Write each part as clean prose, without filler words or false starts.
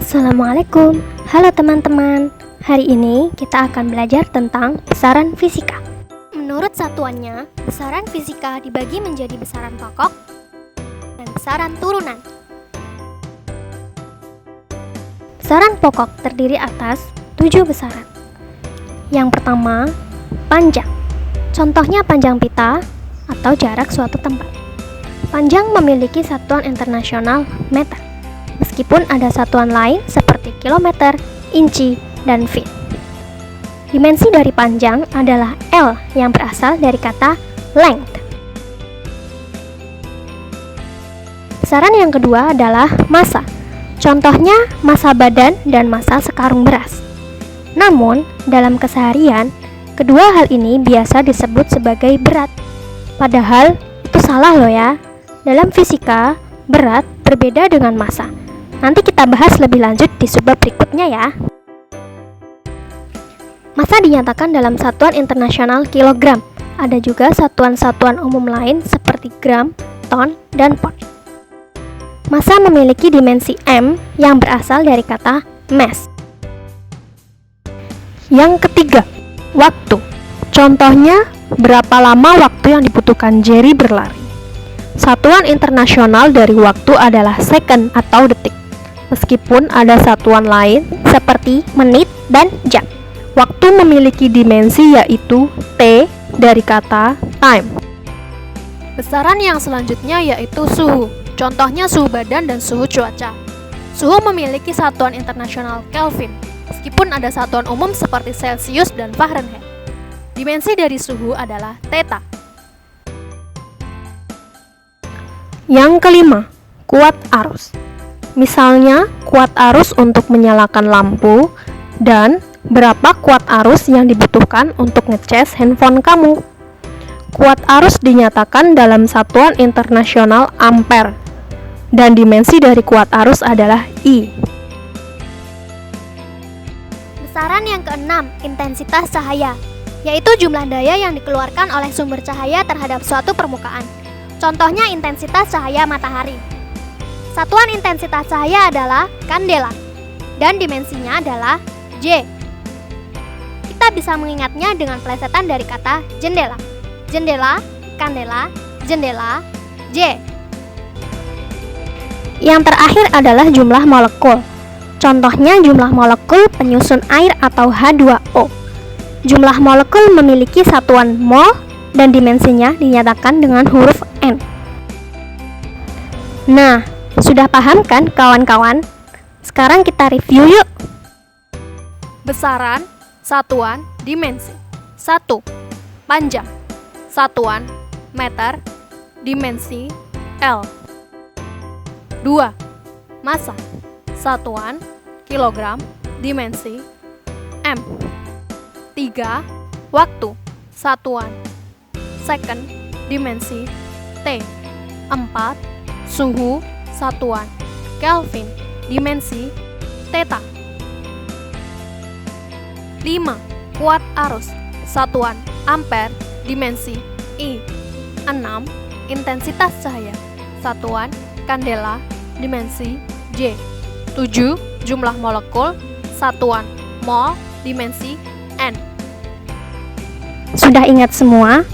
Assalamualaikum, halo teman-teman. Hari ini kita akan belajar tentang besaran fisika. Menurut satuannya, besaran fisika dibagi menjadi besaran pokok dan besaran turunan. Besaran pokok terdiri atas 7 besaran. Yang pertama, panjang. Contohnya panjang pita atau jarak suatu tempat. Panjang memiliki satuan internasional meter, meskipun ada satuan lain seperti kilometer, inci, dan feet. Dimensi dari panjang adalah L yang berasal dari kata length. Besaran yang kedua adalah massa. Contohnya massa badan dan massa sekarung beras. Namun, dalam keseharian, kedua hal ini biasa disebut sebagai berat. Padahal, itu salah loh ya. Dalam fisika, berat berbeda dengan massa. Nanti kita bahas lebih lanjut di subbab berikutnya ya. Massa dinyatakan dalam satuan internasional kilogram. Ada juga satuan-satuan umum lain seperti gram, ton, dan pound. Massa memiliki dimensi M yang berasal dari kata mass. Yang ketiga, waktu. Contohnya, berapa lama waktu yang dibutuhkan Jerry berlari. Satuan internasional dari waktu adalah second atau detik. Meskipun ada satuan lain seperti menit dan jam. Waktu memiliki dimensi yaitu T dari kata time. Besaran yang selanjutnya yaitu suhu. Contohnya suhu badan dan suhu cuaca. Suhu memiliki satuan internasional Kelvin, meskipun ada satuan umum seperti Celsius dan Fahrenheit. Dimensi dari suhu adalah theta. Yang kelima, kuat arus. Misalnya, kuat arus untuk menyalakan lampu dan berapa kuat arus yang dibutuhkan untuk ngecas handphone kamu. Kuat arus dinyatakan dalam satuan internasional ampere dan dimensi dari kuat arus adalah I. Besaran yang keenam, intensitas cahaya, yaitu jumlah daya yang dikeluarkan oleh sumber cahaya terhadap suatu permukaan. Contohnya intensitas cahaya matahari. Satuan intensitas cahaya adalah kandela dan dimensinya adalah J. Kita bisa mengingatnya dengan plesetan dari kata jendela. Jendela, kandela, jendela, J. Yang terakhir adalah jumlah molekul. Contohnya jumlah molekul penyusun air atau H2O. Jumlah molekul memiliki satuan mol dan dimensinya dinyatakan dengan huruf N. Nah, sudah paham kan kawan-kawan? Sekarang kita review yuk. Besaran, satuan, dimensi. 1. Panjang. Satuan, meter, dimensi, L. 2. Massa. Satuan, kilogram, dimensi, M. 3. Waktu. Satuan, second, dimensi, T. 4. Suhu, satuan, Kelvin, dimensi, theta. 5. Kuat arus, satuan, ampere, dimensi, I. 6. Intensitas cahaya, satuan, kandela, dimensi, J. 7. Jumlah molekul, satuan, mol, dimensi, N. Sudah ingat semua?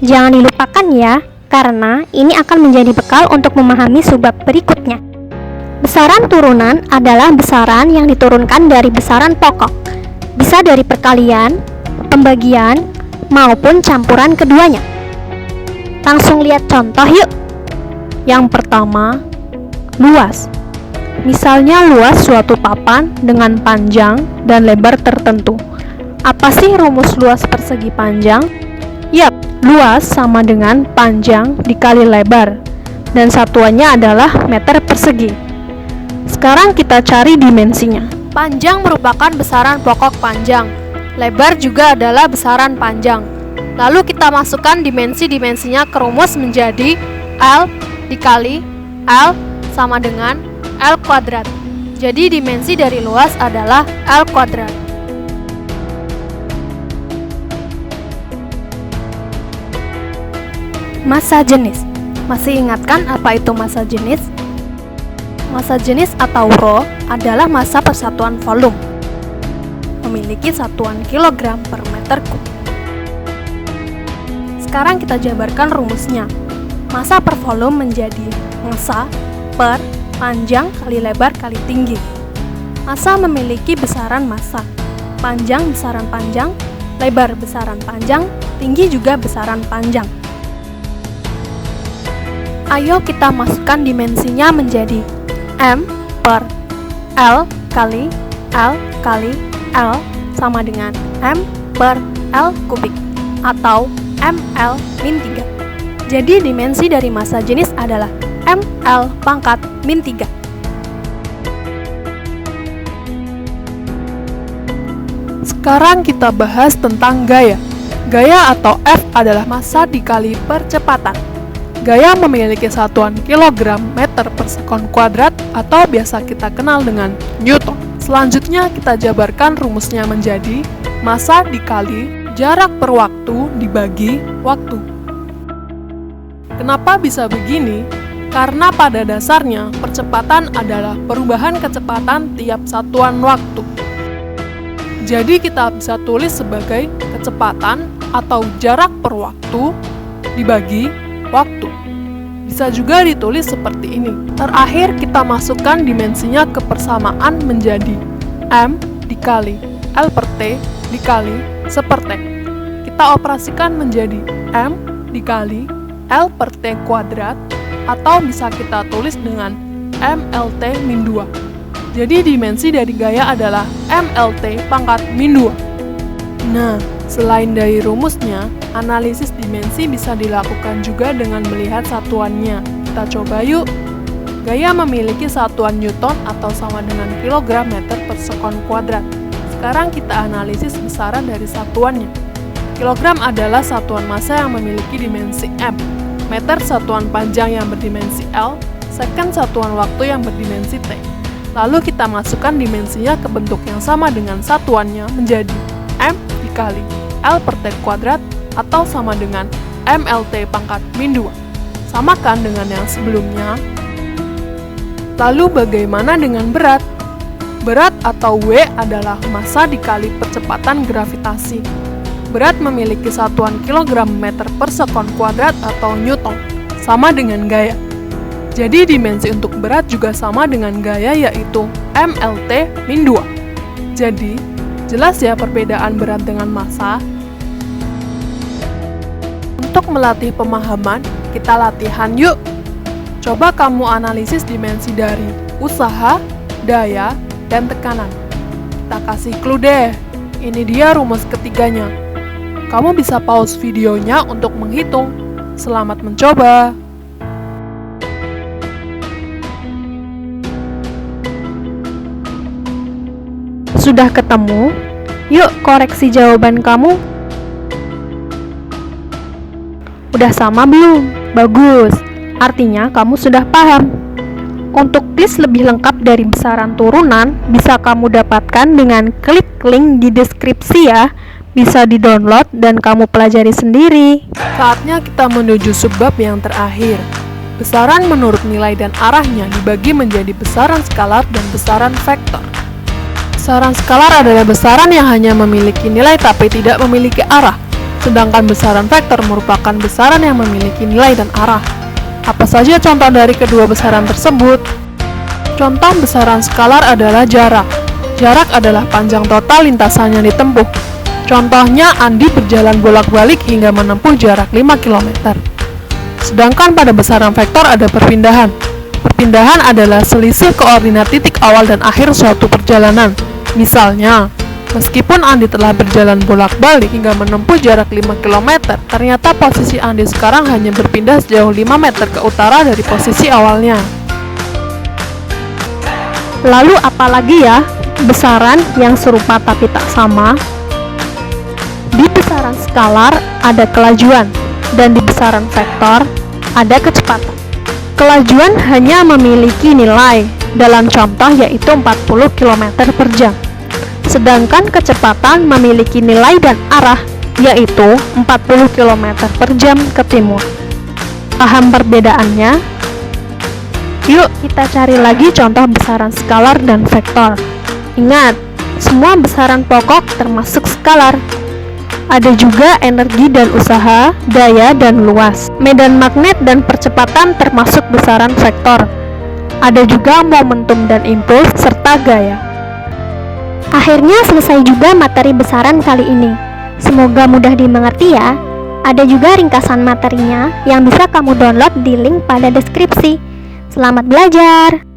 Jangan dilupakan ya, karena ini akan menjadi bekal untuk memahami subbab berikutnya. Besaran turunan adalah besaran yang diturunkan dari besaran pokok. Bisa dari perkalian, pembagian, maupun campuran keduanya. Langsung lihat contoh yuk. Yang pertama, luas. Misalnya luas suatu papan dengan panjang dan lebar tertentu. Apa sih rumus luas persegi panjang? Yap, luas sama dengan panjang dikali lebar, dan satuannya adalah meter persegi. Sekarang kita cari dimensinya. Panjang merupakan besaran pokok panjang. Lebar juga adalah besaran panjang. Lalu kita masukkan dimensi-dimensinya ke rumus menjadi L dikali L sama dengan L kuadrat. Jadi dimensi dari luas adalah L kuadrat. Massa jenis. Masih ingat kan apa itu massa jenis? Massa jenis atau rho adalah massa persatuan volume, memiliki satuan kilogram per meter kub. Sekarang kita jabarkan rumusnya. Massa per volume menjadi massa per panjang kali lebar kali tinggi. Massa memiliki besaran massa, panjang besaran panjang, lebar besaran panjang, tinggi juga besaran panjang. Ayo kita masukkan dimensinya menjadi M per L kali L kali L sama dengan M per L kubik atau ml-3. Jadi dimensi dari massa jenis adalah ml pangkat min 3. Sekarang kita bahas tentang gaya. Gaya atau F adalah massa dikali percepatan. Gaya memiliki satuan kilogram meter per sekon kuadrat atau biasa kita kenal dengan Newton. Selanjutnya kita jabarkan rumusnya menjadi massa dikali jarak per waktu dibagi waktu. Kenapa bisa begini? Karena pada dasarnya percepatan adalah perubahan kecepatan tiap satuan waktu. Jadi kita bisa tulis sebagai kecepatan atau jarak per waktu dibagi waktu. Bisa juga ditulis seperti ini. Terakhir kita masukkan dimensinya ke persamaan menjadi M dikali L per T dikali 1 per T. Kita operasikan menjadi M dikali L per T kuadrat atau bisa kita tulis dengan MLT min 2. Jadi dimensi dari gaya adalah MLT pangkat min 2. Nah, selain dari rumusnya, analisis dimensi bisa dilakukan juga dengan melihat satuannya. Kita coba yuk. Gaya memiliki satuan Newton atau sama dengan kilogram meter per sekon kuadrat. Sekarang kita analisis besaran dari satuannya. Kilogram adalah satuan massa yang memiliki dimensi M, meter satuan panjang yang berdimensi L, second satuan waktu yang berdimensi T. Lalu kita masukkan dimensinya ke bentuk yang sama dengan satuannya menjadi M dikali L per T kuadrat atau sama dengan MLT pangkat min 2. Samakan dengan yang sebelumnya. Lalu bagaimana dengan berat? Berat atau W adalah massa dikali percepatan gravitasi. Berat memiliki satuan kilogram meter per sekon kuadrat atau Newton, sama dengan gaya. Jadi dimensi untuk berat juga sama dengan gaya yaitu MLT min 2. Jadi, jelas ya perbedaan berat dengan massa? Untuk melatih pemahaman, kita latihan yuk. Coba kamu analisis dimensi dari usaha, daya, dan tekanan. Kita kasih clue deh. Ini dia rumus ketiganya. Kamu bisa pause videonya untuk menghitung. Selamat mencoba. Sudah ketemu? Yuk koreksi jawaban kamu. Udah sama belum? Bagus. Artinya kamu sudah paham. Untuk list lebih lengkap dari besaran turunan, bisa kamu dapatkan dengan klik link di deskripsi ya. Bisa di-download dan kamu pelajari sendiri. Saatnya kita menuju subbab yang terakhir. Besaran menurut nilai dan arahnya dibagi menjadi besaran skalar dan besaran vektor. Besaran skalar adalah besaran yang hanya memiliki nilai tapi tidak memiliki arah. Sedangkan besaran vektor merupakan besaran yang memiliki nilai dan arah. Apa saja contoh dari kedua besaran tersebut? Contoh besaran skalar adalah jarak. Jarak adalah panjang total lintasan yang ditempuh. Contohnya, Andi berjalan bolak-balik hingga menempuh jarak 5 km. Sedangkan pada besaran vektor ada perpindahan. Perpindahan adalah selisih koordinat titik awal dan akhir suatu perjalanan. Misalnya, meskipun Andi telah berjalan bolak-balik hingga menempuh jarak 5 km, ternyata posisi Andi sekarang hanya berpindah sejauh 5 meter ke utara dari posisi awalnya. Lalu apalagi ya besaran yang serupa tapi tak sama? Di besaran skalar ada kelajuan, dan di besaran vektor ada kecepatan. Kelajuan hanya memiliki nilai, dalam contoh yaitu 40 km per jam. Sedangkan kecepatan memiliki nilai dan arah, yaitu 40 km per jam ke timur. Paham perbedaannya? Yuk kita cari lagi contoh besaran skalar dan vektor. Ingat, semua besaran pokok termasuk skalar. Ada juga energi dan usaha, daya dan luas, medan magnet dan percepatan termasuk besaran vektor. Ada juga momentum dan impuls serta gaya. Akhirnya selesai juga materi besaran kali ini. Semoga mudah dimengerti ya. Ada juga ringkasan materinya yang bisa kamu download di link pada deskripsi. Selamat belajar!